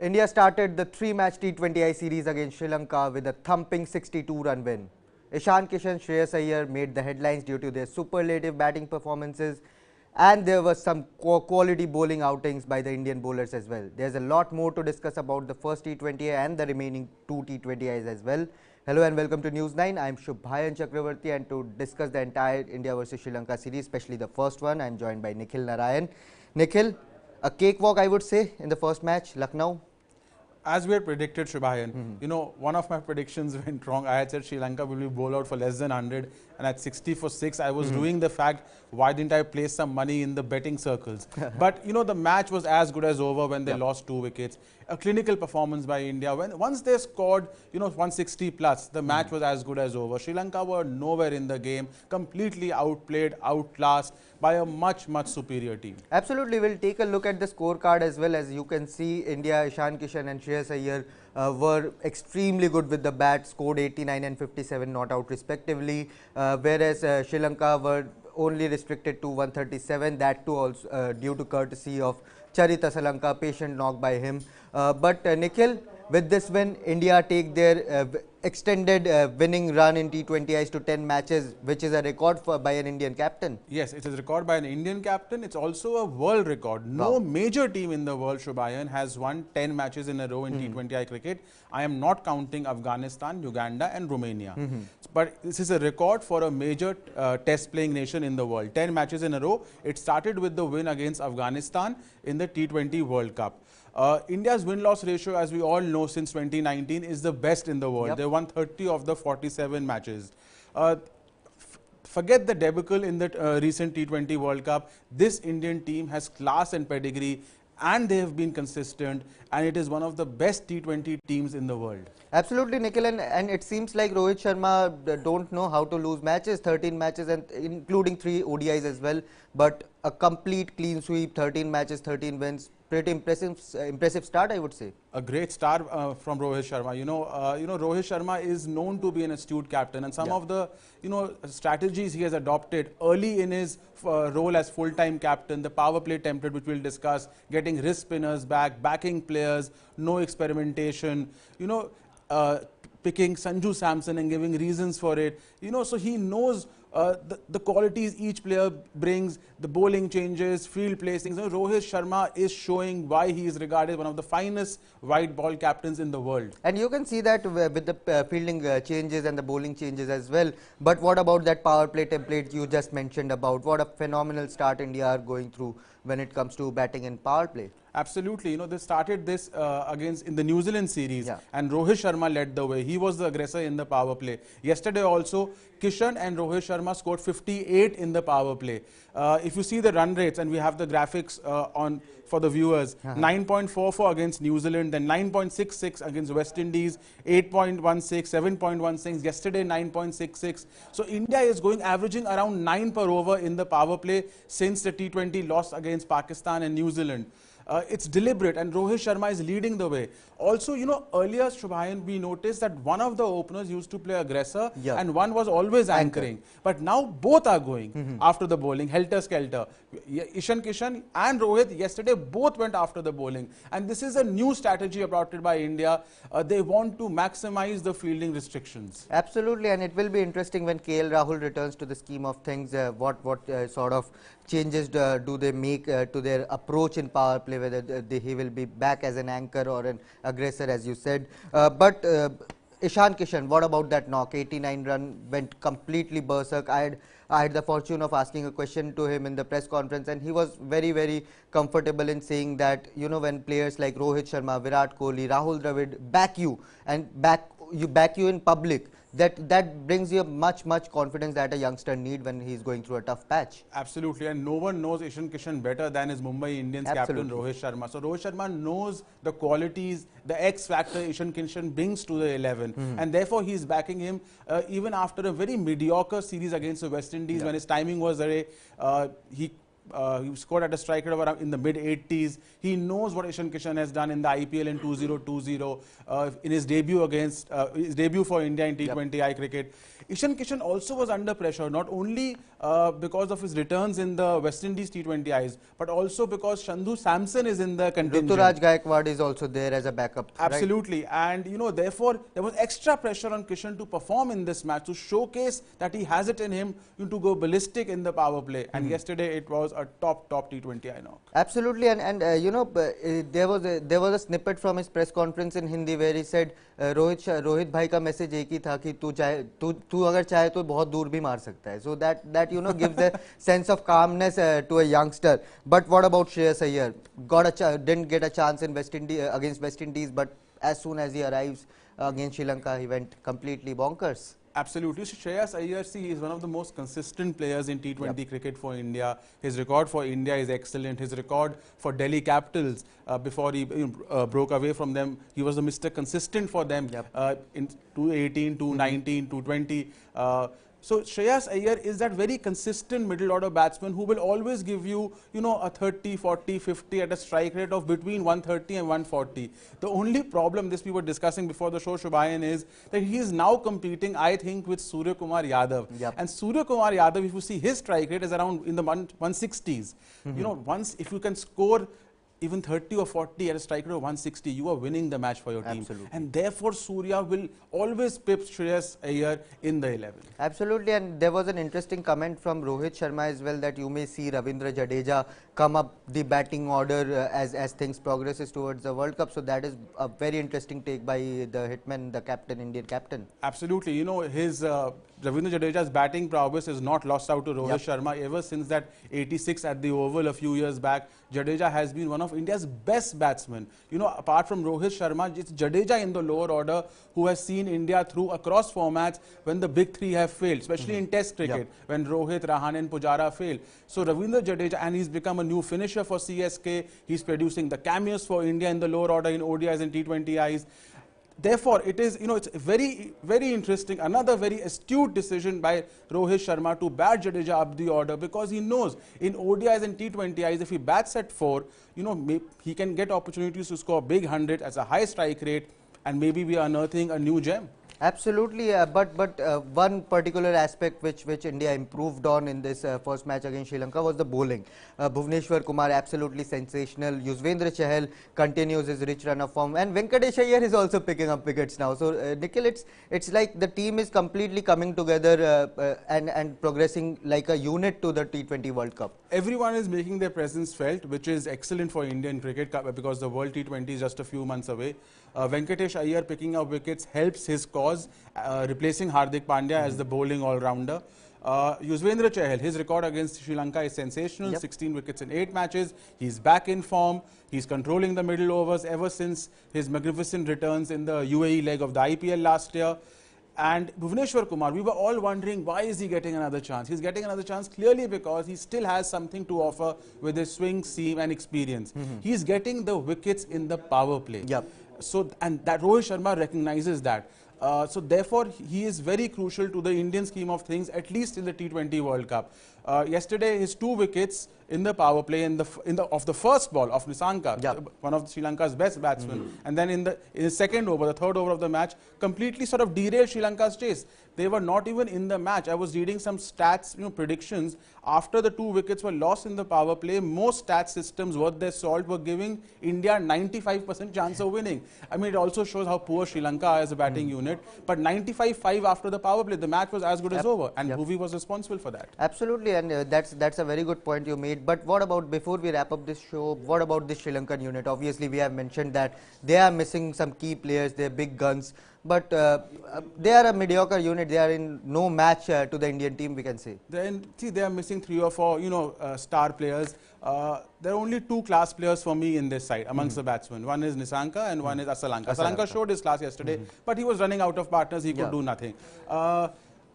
India started the three-match T20I series against Sri Lanka with a thumping 62-run win. Ishan Kishan, Shreyas Iyer made the headlines due to their superlative batting performances, and there was some quality bowling outings by the Indian bowlers as well. There's a lot more to discuss about the first T20I and the remaining two T20Is as well. Hello and welcome to News 9. I'm Shubhayan Chakravarti, and to discuss the entire India versus Sri Lanka series, especially the first one, I'm joined by Nikhil Narayan. Nikhil, a cakewalk I would say in the first match, Lucknow. As we had predicted, Shubhayan, you know, one of my predictions went wrong. I had said Sri Lanka will be bowled out for less than 100, and at 60 for 6, I was doing the fact, why didn't I place some money in the betting circles? But, you know, the match was as good as over when they lost 2 wickets. A clinical performance by India. Once they scored, you know, 160 plus, the match was as good as over. Sri Lanka were nowhere in the game, completely outplayed, outclassed by a much superior team. Absolutely. We'll take a look at the scorecard as well. As you can see, India, Ishan Kishan and Shreyas Iyer were extremely good with the bat, scored 89 and 57 not out respectively, whereas Sri Lanka were only restricted to 137, that too also due to courtesy of Charita Salanka, patient knock by him. But Nikhil, with this win, India take their extended winning run in T20Is to 10 matches, which is a record by an Indian captain. Yes, it is a record by an Indian captain. It's also a world record. No major team in the world, Shubhayan, has won 10 matches in a row in T20I cricket. I am not counting Afghanistan, Uganda and Romania. But this is a record for a major test playing nation in the world. 10 matches in a row. It started with the win against Afghanistan in the T20 World Cup. India's win-loss ratio, as we all know, since 2019 is the best in the world. They won 30 of the 47 matches. Forget the debacle in the recent T20 World Cup. This Indian team has class and pedigree, and they have been consistent, and it is one of the best T20 teams in the world. Absolutely, Nikhil, and it seems like Rohit Sharma don't know how to lose matches, 13 matches and including 3 ODIs as well, but a complete clean sweep, 13 matches, 13 wins. Pretty impressive start, I would say. A great start from Rohit Sharma. You know, Rohit Sharma is known to be an astute captain, and some of the, strategies he has adopted early in his role as full-time captain, the power play template, which we'll discuss, getting wrist spinners back, backing players, no experimentation, picking Sanju Samson and giving reasons for it. So he knows the qualities each player brings, the bowling changes, field placings. Rohit Sharma is showing why he is regarded one of the finest white ball captains in the world. And you can see that with the fielding changes and the bowling changes as well. But what about that power play template you just mentioned about? What a phenomenal start India are going through when it comes to batting and power play. Absolutely. They started this in the New Zealand series, and Rohit Sharma led the way. He was the aggressor in the power play. Yesterday also, Kishan and Rohit Sharma scored 58 in the power play. If you see the run rates, and we have the graphics on for the viewers, 9.44 against New Zealand, then 9.66 against West Indies, 8.16, 7.16, yesterday 9.66. So India is averaging around 9 per over in the power play since the T20 loss against Pakistan and New Zealand. It's deliberate, and Rohit Sharma is leading the way. Also, earlier, Shubhayan, we noticed that one of the openers used to play aggressor and one was always anchoring. But now both are going after the bowling, helter-skelter. Ishan Kishan and Rohit yesterday both went after the bowling. And this is a new strategy adopted by India. They want to maximize the fielding restrictions. Absolutely, and it will be interesting when KL Rahul returns to the scheme of things, what sort of changes do they make to their approach in power play, whether he will be back as an anchor or an aggressor, as you said. But Ishan Kishan, what about that knock? 89 run, went completely berserk. I had the fortune of asking a question to him in the press conference, and he was very comfortable in saying that, when players like Rohit Sharma, Virat Kohli, Rahul Dravid back you and back you in public, that brings you much confidence that a youngster need when he's going through a tough patch. Absolutely, and no one knows Ishan Kishan better than his Mumbai Indians captain Rohit Sharma. So Rohit Sharma knows the qualities, the X factor Ishan Kishan brings to the 11, and therefore he's backing him even after a very mediocre series against the West Indies when his timing was he He scored at a strike rate of around in the mid-80s. He knows what Ishan Kishan has done in the IPL in 2020 in his debut for India in T20I cricket. Ishan Kishan also was under pressure, not only because of his returns in the West Indies T20Is, but also because Sandhu Samson is in the contingent. Ruturaj Gaikwad is also there as a backup. Absolutely. Right? And, you know, therefore, there was extra pressure on Kishan to perform in this match, to showcase that he has it in him to go ballistic in the power play. And yesterday, it was a top T20I knock. Absolutely. And you know, there was a snippet from his press conference in Hindi where he said, Rohit भाई का message एक ही था कि तू अगर चाहे तो बहुत दूर भी मार सकता है. So that you know gives a sense of calmness to a youngster. But what about Shreyas Iyer? Didn't get a chance in against West Indies, but as soon as he arrives against Sri Lanka, he went completely bonkers. Absolutely. Shreyas Iyer, is one of the most consistent players in T20 cricket for India. His record for India is excellent. His record for Delhi Capitals before he broke away from them, he was a Mr. Consistent for them in 2018, 2019, 2020. So Shreyas Iyer is that very consistent middle order batsman who will always give you, a 30, 40, 50 at a strike rate of between 130 and 140. The only problem, this we were discussing before the show, Shubhayan, is that he is now competing, I think, with Surya Kumar Yadav. And Surya Kumar Yadav, if you see his strike rate is around in the 160s. Once if you can score even 30 or 40 at a strike rate of 160, you are winning the match for your team. Absolutely. And therefore, Surya will always pip Shreyas Iyer in the 11. Absolutely. And there was an interesting comment from Rohit Sharma as well, that you may see Ravindra Jadeja come up the batting order as things progresses towards the World Cup. So that is a very interesting take by the hitman, the captain, Indian captain. Absolutely. His Ravindra Jadeja's batting prowess is not lost out to Rohit Sharma. Ever since that 86 at the Oval a few years back, Jadeja has been one of India's best batsmen. Apart from Rohit Sharma, it's Jadeja in the lower order who has seen India through across formats when the big three have failed, especially in Test cricket, when Rohit, Rahane and Pujara failed. So Ravindra Jadeja, and he's become a new finisher for CSK. He's producing the cameos for India in the lower order in ODIs and T20Is. Therefore, it is, it's very, very interesting. Another very astute decision by Rohit Sharma to bat Jadeja up the order, because he knows in ODIs and T20Is, if he bats at 4, he can get opportunities to score big 100 as a high strike rate, and maybe we are unearthing a new gem. Absolutely, but one particular aspect which India improved on in this first match against Sri Lanka was the bowling. Bhuvneshwar Kumar absolutely sensational. Yuzvendra Chahal continues his rich run of form, and Venkatesh Iyer is also picking up wickets now. So Nikhil, it's like the team is completely coming together and progressing like a unit to the T20 World Cup. Everyone is making their presence felt, which is excellent for Indian cricket because the World T20 is just a few months away. Venkatesh Iyer picking up wickets helps his cause, replacing Hardik Pandya as the bowling all-rounder. Yuzvendra Chahal, his record against Sri Lanka is sensational, 16 wickets in 8 matches. He's back in form. He's controlling the middle overs ever since his magnificent returns in the UAE leg of the IPL last year. And Bhuvneshwar Kumar, we were all wondering, why is he getting another chance? He's getting another chance clearly because he still has something to offer with his swing, seam and experience. He's getting the wickets in the power play. So, and that Rohit Sharma recognizes that. So therefore, he is very crucial to the Indian scheme of things, at least in the T20 World Cup. Yesterday, his 2 wickets in the power play of the first ball of Nissanka, one of Sri Lanka's best batsmen, and then in the second over, the third over of the match, completely sort of derailed Sri Lanka's chase. They were not even in the match. I was reading some stats, predictions. After the 2 wickets were lost in the power play, most stats systems worth their salt were giving India 95% chance of winning. I mean, it also shows how poor Sri Lanka as a batting unit. But 95-5 after the power play, the match was as good as over, and Bhuvi was responsible for that. Absolutely, and that's a very good point you made. But what about, before we wrap up this show, what about the Sri Lankan unit? Obviously, we have mentioned that they are missing some key players, they're big guns. But they are a mediocre unit. They are in no match to the Indian team, we can say. They are missing 3 or 4, star players. There are only 2 class players for me in this side amongst the batsmen. One is Nissanka and one is Asalanka. Asalanka showed his class yesterday, but he was running out of partners. He could do nothing.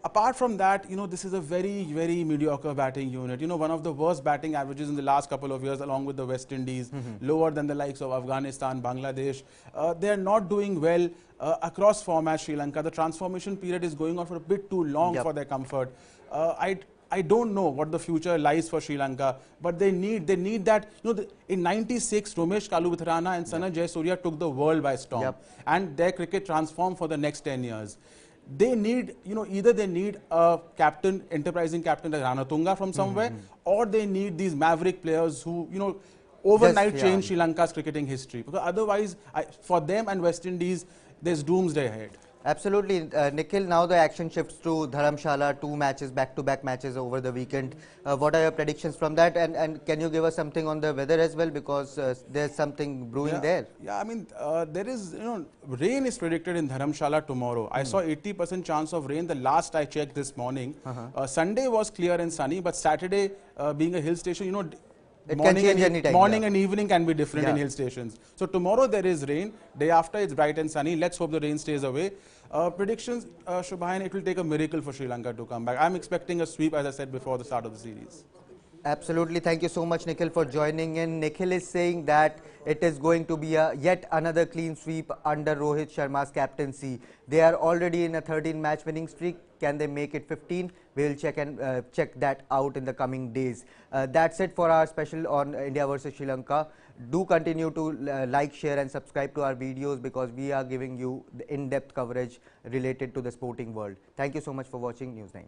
Apart from that, this is a very, very mediocre batting unit. One of the worst batting averages in the last couple of years, along with the West Indies, lower than the likes of Afghanistan, Bangladesh. They are not doing well across formats, Sri Lanka. The transformation period is going on for a bit too long for their comfort. I don't know what the future lies for Sri Lanka, but they need that. In '96, Romesh Kalubutharana and Sanat Jayasuriya took the world by storm, and their cricket transformed for the next 10 years. They need, either they need a captain, enterprising captain like Ranatunga from somewhere, or they need these maverick players who, overnight change Sri Lanka's cricketing history. Because otherwise, for them and West Indies, there's doomsday ahead. Absolutely, Nikhil. Now the action shifts to Dharamshala, 2 matches, back-to-back matches over the weekend. What are your predictions from that? And can you give us something on the weather as well, because there's something brewing there? Yeah, I mean, there is, rain is predicted in Dharamshala tomorrow. I saw 80% chance of rain the last I checked this morning. Sunday was clear and sunny, but Saturday, being a hill station, it can change anytime. Morning and evening can be different in hill stations. So tomorrow there is rain. Day after it's bright and sunny. Let's hope the rain stays away. Predictions, Shubhayan, it will take a miracle for Sri Lanka to come back. I'm expecting a sweep, as I said before the start of the series. Absolutely. Thank you so much, Nikhil, for joining in. Nikhil is saying that it is going to be yet another clean sweep under Rohit Sharma's captaincy. They are already in a 13-match winning streak. Can they make it 15? We'll check that out in the coming days. That's it for our special on India versus Sri Lanka. Do continue to like, share and subscribe to our videos, because we are giving you the in-depth coverage related to the sporting world. Thank you so much for watching News 9.